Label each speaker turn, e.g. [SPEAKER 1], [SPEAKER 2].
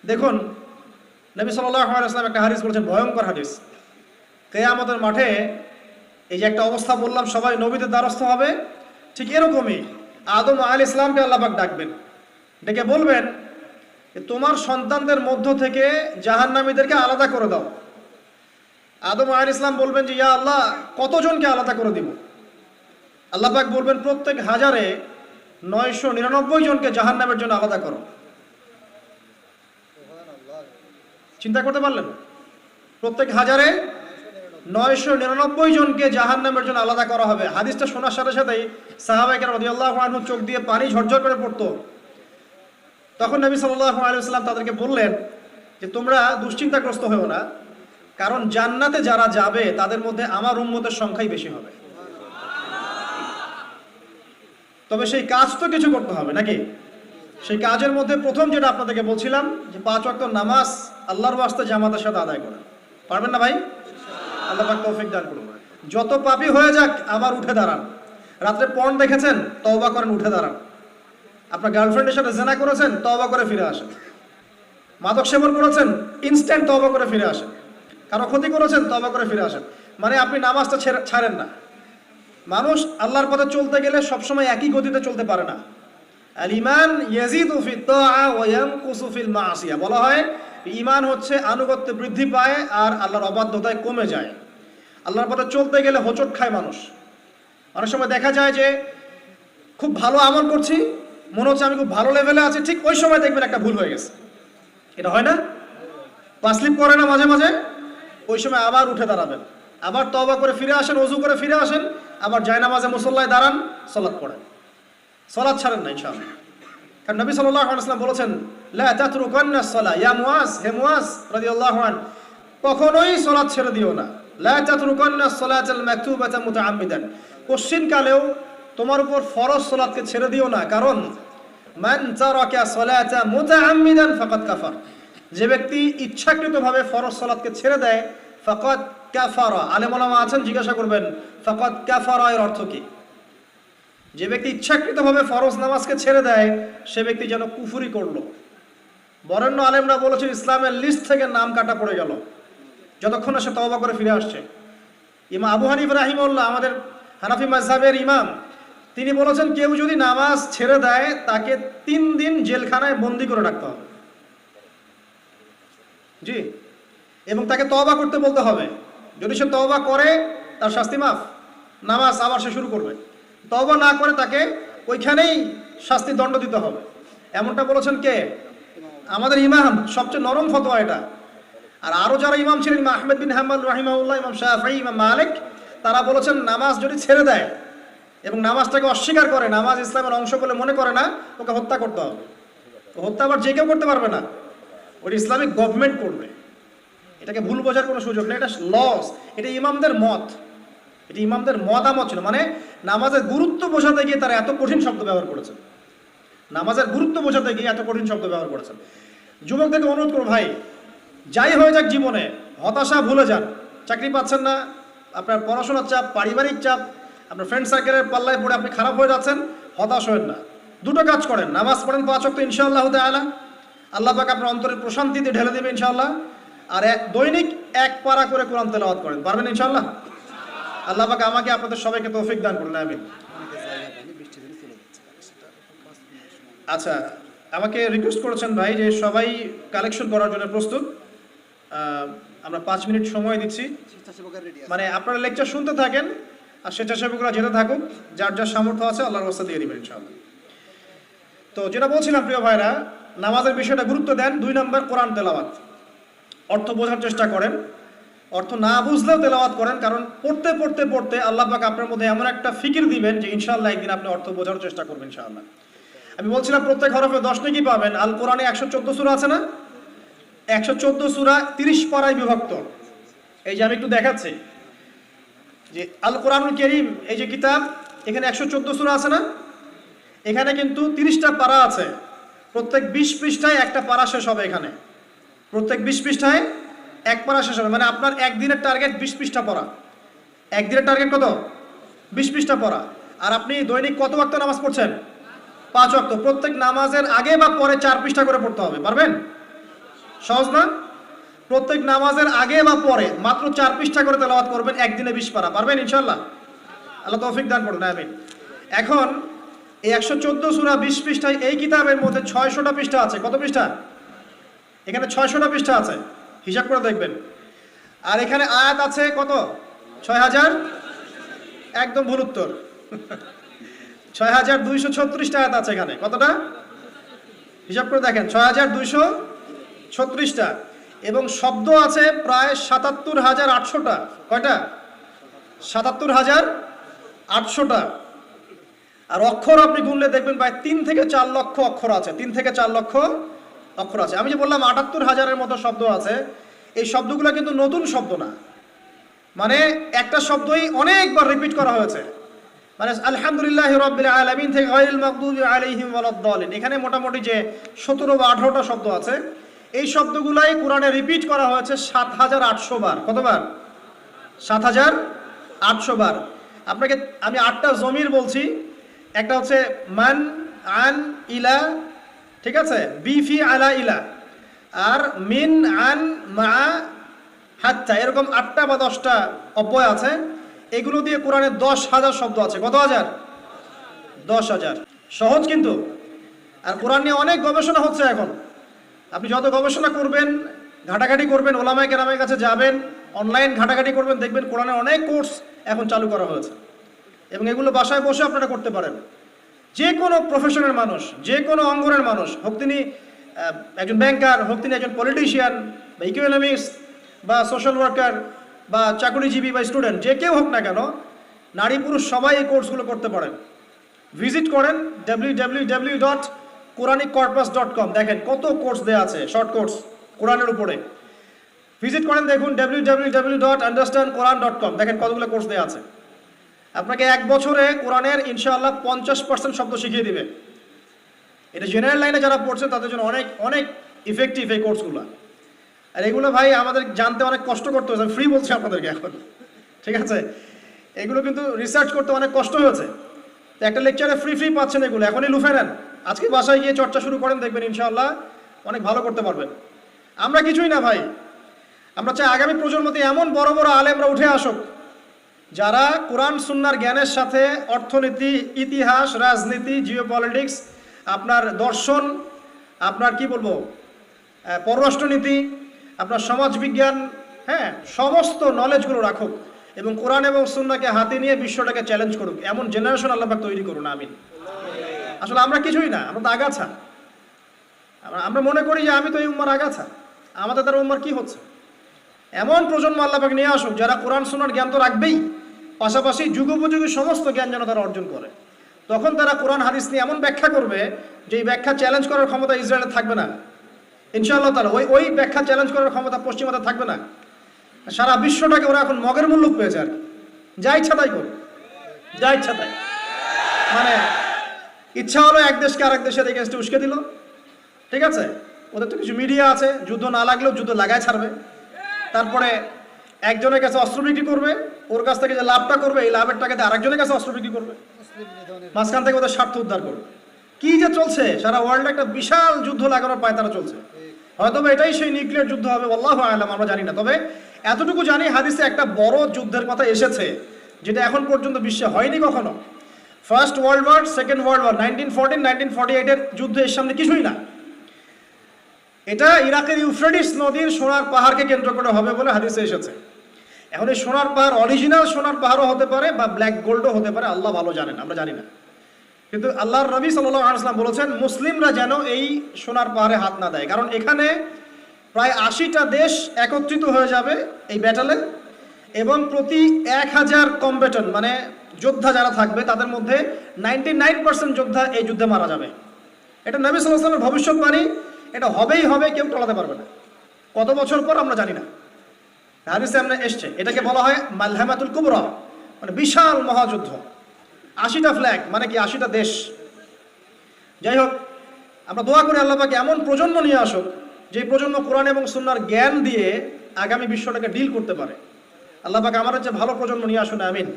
[SPEAKER 1] দেখুন, নবী সাল্লাল্লাহু আলাইহি ওয়াসাল্লাম একটা হাদিস বলেছেন, ভয়ঙ্কর হাদিস। কিয়ামতের মাঠে এই যে একটা অবস্থা বললাম, সবাই নবীদের দ্বারস্থ হবে, ঠিক এরকমই আদম আলাইহিস সালামকে আল্লাহ পাক ডাকবেন, ডেকে বলবেন তোমার সন্তানদের মধ্য থেকে জাহান্নামীদেরকে আলাদা করে দাও। আদম আলাইহিস সালাম বলবেন যে ইয়া আল্লাহ, কতজনকে আলাদা করে দিব? আল্লাহ পাক বলবেন প্রত্যেক হাজারে 999 জনকে জাহান্নামের জন্য আলাদা করো। চিন্তা করতে পারলেন? প্রত্যেক হাজারে 999 জনকে জাহান্নামের জন্য আলাদা করা হবে। হাদিসটা শোনার সাথে সাথেই সাহাবায়ে কেরাম রাদিয়াল্লাহু আনহু চোখ দিয়ে পানি ঝরঝর করে পড়তো। তখন নবী সাল্লাল্লাহু আলাইহি ওয়াসাল্লাম তাদেরকে বললেন যে তোমরা দুশ্চিন্তাগ্রস্ত হও না, কারণ জান্নাতে যারা যাবে তাদের মধ্যে আমার উম্মতের সংখ্যাই বেশি হবে। তবে সেই কাজ তো কিছু করতে হবে নাকি? সেই কাজের মধ্যে প্রথম যেটা আপনাদেরকে বলছিলাম যে 5 ওয়াক্ত নামাজ আল্লাহর ওয়াস্তে জামাতের সাথে আদায় করেন। পারবেন না ভাই? আল্লাহ পাক তৌফিক দান করুন। যত পাপী হয়ে যাক আবার উঠে দাঁড়ান। রাত্রে পর্ন দেখেছেন, তওবা করেন, উঠে দাঁড়ান। আপনার গার্লফ্রেন্ডের সাথে জেনা করেছেন, তওবা করে ফিরে আসেন। মাদক সেবন করেছেন, ইনস্ট্যান্ট তওবা করে ফিরে আসেন। কারো ক্ষতি করেছেন, তওবা করে ফিরে আসেন। মানে আপনি নামাজটা ছাড়েন না। মানুষ আল্লাহর পথে চলতে গেলে সবসময় একই গতিতে চলতে পারে না। আল ঈমান ইয়াজিদু ফিত তাআ ওয়া ইয়ানকুসু ফিল মাসিয়া। বলা হয় ঈমান হচ্ছে আনুগত্যে বৃদ্ধি পায় আর আল্লাহর অবাধ্যতায় কমে যায়। আল্লাহর পথে চলতে গেলে হোঁচট খায় মানুষ। অনেক সময় দেখা যায় যে খুব ভালো আমল করছি, মনে হচ্ছে আমি খুব ভালো লেভেলে আছি, ঠিক ওই সময় দেখবেন একটা ভুল হয়ে গেছে। এটা হয় না? পাসলিপ করে না মাঝে মাঝে? ওই সময় আবার উঠে দাঁড়াবেন, আবার তওবা করে ফিরে আসেন, ওযু করে ফিরে আসেন, আবার জায়নামাজে মুসল্লায় দাঁড়ান, সালাত পড়েন। সালাত ছাড়েন না ইনশাআল্লাহ। কারণ নবী সাল্লাল্লাহু আলাইহি ওয়াসাল্লাম বলেছেন লা তাতরুকান্না সালাহ ইয়া মুআজ, হে মুআজ রাদিয়াল্লাহু আনহু, কখনোই সালাত ছেড়ে দিও না। লা তাতরুকান্না সালাতাল মাকতুবাতা মুতাআম্মিদান, কোশ্চিন কালেও তোমার উপর ফরজ সালাতকে ছেড়ে দিও না, কারণ মান তারাকা সালাতা মুতাআম্মিদান ফাকাদ কাফার, যে ব্যক্তি ইচ্ছাকৃতভাবে ফরজ সালাতকে ছেড়ে দেয় ফাকাদ কাফারা। আলেম ওলামা আছেন, জিজ্ঞাসা করবেন ফাকাদ কাফারা এর অর্থ কি? যে ব্যক্তি ইচ্ছাকৃতভাবে ফরজ নামাজকে ছেড়ে দেয় সে ব্যক্তি যেন কুফরি করলো। বরেণ্য আলেমরা বলেছেন ইসলামের লিস্ট থেকে নাম কাটা পড়ে গেল যতক্ষণ সে তওবা করে ফিরে আসছে। ইমাম আবু হানিফা রাহিমাহুল্লাহ, আমাদের হানাফি মাযহাবের ইমাম, তিনি বলেছেন কেউ যদি নামাজ ছেড়ে দেয় তাকে 3 দিন জেলখানায় বন্দি করে রাখতে হবে। জি, এবং তাকে তওবা করতে বলতে হবে। যদি সে তওবা করে তার শাস্তি মাফ, নামাজ আবার সে শুরু করবে। তওবা না করে তাকে ওইখানেই শাস্তি দণ্ড দিতে হবে। এমনটা বলেছেন কে? আমাদের ইমাম। সবচেয়ে নরম ফতোয়া এটা। আর আরো যারা ইমাম ছিলেন, ইমাম আহমেদ বিন হাম্বল রাহিমাহুল্লাহ, ইমাম শাফিঈ, ইমাম মালিক, তারা বলেছেন নামাজ যদি ছেড়ে দেয় এবং নামাজটাকে অস্বীকার করে, নামাজ ইসলামের অংশ বলে মনে করে না, ওকে হত্যা করতে হবে। হত্যা আবার যে কেউ করতে পারবে না, ওই ইসলামিক গভর্নমেন্ট করবে। এটাকে ভুল বোঝার কোনো সুযোগ নেই, এটা লস। এটা ইমামদের মত, এটি ইমামদের মতামত ছিল। মানে নামাজের গুরুত্ব বোঝাতে গিয়ে তারা এত কঠিন শব্দ ব্যবহার করেছেন, নামাজের গুরুত্ব বোঝাতে গিয়ে এত কঠিন শব্দ ব্যবহার করেছেন। যুবকদেরকে অনুরোধ করো, ভাই যাই হয়ে যাক জীবনে, হতাশা ভুলে যান। চাকরি পাচ্ছেন না, আপনার পড়াশোনার চাপ, পারিবারিক চাপ, আপনার ফ্রেন্ড সার্কেলের পাল্লায় পড়ে আপনি খারাপ হয়ে যাচ্ছেন, হতাশ হবেন না। দুটো কাজ করেন, নামাজ পড়েন 5 ওয়াক্ত ইনশাআল্লাহ তাআলা, আল্লাহ পাক আপনার অন্তরের প্রশান্তিতে ঢেলে দেবে ইনশাআল্লাহ। আর দৈনিক 1 পারা করে কোরআন তেলাওয়াত করেন, পারবেন ইনশাআল্লাহ? আল্লাহ পাক আমাকে আপনাদের সবাইকে তৌফিক দান করুন, আমিন। আচ্ছা, আমাকে রিকোয়েস্ট করেছেন ভাই যে সবাই কালেকশন করার জন্য প্রস্তুত। আমরা 5 মিনিট সময় দিচ্ছি, মানে আপনারা লেকচার শুনতে থাকেন আর স্বেচ্ছাসেবকরা যেতে থাকুক, যার যার সামর্থ্য আছে আল্লাহর রাস্তা দিয়ে দিবেন ইনশাআল্লাহ। তো যেটা বলছিলাম প্রিয় ভাইরা, নামাজের বিষয়টা গুরুত্ব দেন। 2 নম্বর কোরআন তেলাওয়াত, অর্থ বোঝার চেষ্টা করেন, অর্থ না বুঝলেও তেলাওয়াত করেন, কারণ পড়তে পড়তে পড়তে আল্লাহ পাক আপনার মধ্যে এমন একটা ফিকির দিবেন যে ইনশাআল্লাহ একদিন আপনি অর্থ বোঝার চেষ্টা করবেন ইনশাআল্লাহ। আমি বলছিলাম প্রত্যেক হরফে 10 নেকি পাবেন। আল কোরআনে 114 সূরা আছে না? 114 সূরা 30 পারায় বিভক্ত। এই যে আমি একটু দেখাচ্ছি যে আল কোরআনুল কারীম, এই যে কিতাব, এখানে 114 সূরা আছে না? এখানে কিন্তু 30টা পারা আছে। প্রত্যেক 20 পৃষ্ঠায় একটা পারা শেষ হবে। এখানে প্রত্যেক 20 পৃষ্ঠায় এক পারা শেষ হবে। মানে আপনার একদিনের টার্গেট 20 পৃষ্ঠা পড়া। একদিনের টার্গেট কত? 20 পৃষ্ঠা পড়া। আর আপনি দৈনিক কত ওয়াক্ত নামাজ পড়ছেন? 5 ওয়াক্ত। প্রত্যেক নামাজের আগে বা পরে 4 পৃষ্ঠা করে পড়তে হবে, পারবেন? সহজ না? প্রত্যেক নামাজের আগে বা পরে মাত্র 4 পৃষ্ঠা করে তেলাওয়াত করবেন, একদিনে 20 পারা। পারবেন ইনশাআল্লাহ? আল্লাহ তৌফিক দান করুন, আমিন। এখন এই 114 সূরা 20 পৃষ্ঠায় এই কিতাবের মধ্যে 600টা পৃষ্ঠা আছে। কত পৃষ্ঠা? এখানে 600টা পৃষ্ঠা আছে, হিসাব করে দেখবেন। আর এখানে আয়াত আছে কত? 6000। একদম ভুল উত্তর। 6236টা আয়াত আছে এখানে। কতটা? হিসাব করে দেখেন, 6236টা। এবং শব্দ আছে প্রায় 77800টা। কয়টা? 77800টা। আর অক্ষর আপনি গুনলে দেখবেন প্রায় 3 থেকে 4 লক্ষ অক্ষর আছে। 3 থেকে 4 লক্ষ অক্ষর আছে। আমি যে বললাম 78000-এর মতো শব্দ আছে, এই শব্দগুলো কিন্তু নতুন শব্দ না, মানে একটা শব্দই অনেকবার রিপিট করা হয়েছে। মানে আলহামদুলিল্লাহি রাব্বিল আলামিন থেকে গায়রিল মাগদুবি আলাইহিম ওয়ালাদ-দালিন, এখানে মোটামুটি যে 17 বা 18টা শব্দ আছে, এই শব্দগুলাই কোরআনে রিপিট করা হয়েছে 7800 বার। কতবার? 7800 বার। আপনাকে আমি 8টা জমির বলছি। একটা হচ্ছে মান, আন, ইলা, ঠিক আছে, বি, ফি, আলা, ইলা, আর মিন, আন, মা, হাত্তা, এরকম 8টা বা 10টা অব্যয় আছে। এগুলো দিয়ে কোরআনে 10,000 শব্দ আছে। কত হাজার? 10,000। সহজ কিন্তু। আর কোরআন নিয়ে অনেক গবেষণা হচ্ছে এখন। আপনি যত গবেষণা করবেন, ঘাটাঘাটি করবেন, ওলামায়ে কেরামের কাছে যাবেন, অনলাইন ঘাটাঘাটি করবেন, দেখবেন কোরআনের অনেক কোর্স এখন চালু করা হয়েছে। এবং এগুলো বাসায় বসে আপনারা করতে পারেন। যে কোনো প্রফেশনের মানুষ, যে কোনো অঙ্গনের মানুষ, হোক তিনি একজন ব্যাংকার, হোক তিনি একজন পলিটিশিয়ান বা ইকোনমিক্স বা সোশ্যাল ওয়ার্কার বা চাকরিজীবী বা স্টুডেন্ট, যে কেউ হোক না কেন, নারী পুরুষ সবাই এই কোর্সগুলো করতে পারেন। ভিজিট করেন www.quraniccorpus.com, দেখেন কত কোর্স দেওয়া আছে, শর্ট কোর্স কোরআনের উপরে। ভিজিট করেন, দেখুন www.understandquran.com, দেখেন কতগুলো কোর্স দেওয়া আছে। আপনাকে 1 বছরে কোরআনের ইনশাআল্লাহ 50% শব্দ শিখিয়ে দিবে। এটা জেনারেল লাইনে যারা পড়ছেন তাদের জন্য অনেক অনেক ইফেক্টিভ এই কোর্সগুলো। আর এগুলো ভাই আমাদের জানতে অনেক কষ্ট করতে হয়েছে, ফ্রি বলছি আপনাদেরকে এখন, ঠিক আছে? এগুলো কিন্তু রিসার্চ করতে অনেক কষ্ট হয়েছে। তো একটা লেকচারে ফ্রি পাচ্ছেন এগুলো, এখনই লুফে নেন। আজকে বাসায় গিয়ে চর্চা শুরু করেন, দেখবেন ইনশাআল্লাহ অনেক ভালো করতে পারবেন। আমরা কিছুই না ভাই, আমরা চাই আগামী প্রজন্মতে এমন বড় বড় আলেমরা উঠে আসুক, যারা কোরআন সুন্নাহর জ্ঞানের সাথে অর্থনীতি, ইতিহাস, রাজনীতি, জিওপলিটিক্স, আপনার দর্শন, আপনার কি বলবো, পররাষ্ট্রনীতি, আপনার সমাজবিজ্ঞান, হ্যাঁ, সমস্ত নলেজগুলো রাখুক এবং কোরআন এবং সুন্নাহকে হাতে নিয়ে বিশ্বটাকে চ্যালেঞ্জ করুক। এমন জেনারেশন আল্লাহ পাক তৈরি করুন, আমিন। আসলে আমরা কিছুই না, আমরা তো আগাছা। আমরা মনে করি যে আমি তো এই উম্মার আগাছা, আমাদের দ্বারা উম্মার কি হচ্ছে। এমন প্রজন্ম আল্লাহ পাক নিয়ে আসুক যারা কোরআন সুন্নাহর জ্ঞান তো রাখবেই, পাশাপাশি যুগোপযোগী সমস্ত জ্ঞান যেন তারা অর্জন করে। তখন তারা কোরআন হাদিস নিয়ে এমন ব্যাখ্যা করবে যে এই ব্যাখ্যা চ্যালেঞ্জ করার ক্ষমতা ইসরায়েলের থাকবে না ইনশাআল্লাহ তাআলা। ওই ব্যাখ্যা চ্যালেঞ্জ করার ক্ষমতা পশ্চিমাদের থাকবে না। সারা বিশ্বটাকে ওরা এখন মগের মুল্লুক পেয়েছে আর কি, যা ইচ্ছা তাই করে, যা ইচ্ছা তাই। মানে ইচ্ছা হলো এক দেশকে আরেক দেশের এগেনস্টে উস্কে দিল, ঠিক আছে? ওদের তো কিছু মিডিয়া আছে, যুদ্ধ না লাগলেও যুদ্ধ লাগায় ছাড়বে। তারপরে একজনের কাছে অস্ত্র বিক্রি করবে, ওর কাছ থেকে যে লাভটা করবে এই লাভের টাকাতে আরেকজনের কাছে অস্ত্র বিক্রি করবে, মাঝখান থেকে ওদের স্বার্থ উদ্ধার করবে। কি যে চলছে, সারা ওয়ার্ল্ডে একটা বিশাল যুদ্ধ লাগানোর পায় তারা চলছে। হয়তো এটাই সেই নিউক্লিয়ার যুদ্ধ হবে, আল্লাহু আ'লাম, আমরা জানি না। তবে এতটুকু জানি হাদিসে একটা বড় যুদ্ধের কথা এসেছে, যেটা এখন পর্যন্ত বিশ্বে হয়নি কখনো। First world war, second world war, 1914, 1948-এর যুদ্ধ এর সামনে কিছুই না। এটা ইরাকের ইউফ্রেটিস নদীর সোনার পাহাড়কে কেন্দ্র করে হবে বলে হাদিসে এসেছে। এখন এই সোনার পাহাড় অরিজিনাল সোনার পাহাড়ও হতে পারে বা ব্ল্যাক গোল্ডও হতে পারে, আল্লাহ ভালো জানেন, আমরা জানি না। কিন্তু আল্লাহর নবী সাল্লাল্লাহু আলাইহি ওয়াসাল্লাম বলেছেন মুসলিমরা যেন এই সোনার পাহাড়ে হাত না দেয়, কারণ এখানে প্রায় 80টা দেশ একত্রিত হয়ে যাবে এই ব্যাটেলে, এবং প্রতি 1000 কমব্যাটেন্ট মানে যোদ্ধা যারা থাকবে তাদের মধ্যে 99% যোদ্ধা এই যুদ্ধে মারা যাবে। এটা নবী সাল্লাল্লাহু আলাইহি ওয়াসাল্লামের ভবিষ্যৎবাণী, এটা হবেই হবে, কেউ টলাতে পারবে না। কত বছর পর আমরা জানি না, হাদিসে আমরা এসছে। এটাকে বলা হয় মালহামাতুল কুবরা, মানে বিশাল মহাযুদ্ধ। 80টা ফ্ল্যাগ মানে কি 80টা দেশ। যাই হোক, আমরা দোয়া করি আল্লাহ পাক এমন প্রজন্ম নিয়ে আসুক যে প্রজন্ম কোরআন এবং সুন্নাহর জ্ঞান দিয়ে আগামী বিশ্বটাকে ডিল করতে পারে। আল্লাহ পাক আমাদের যে ভালো প্রজন্ম নিয়ে আসুন, আমিন।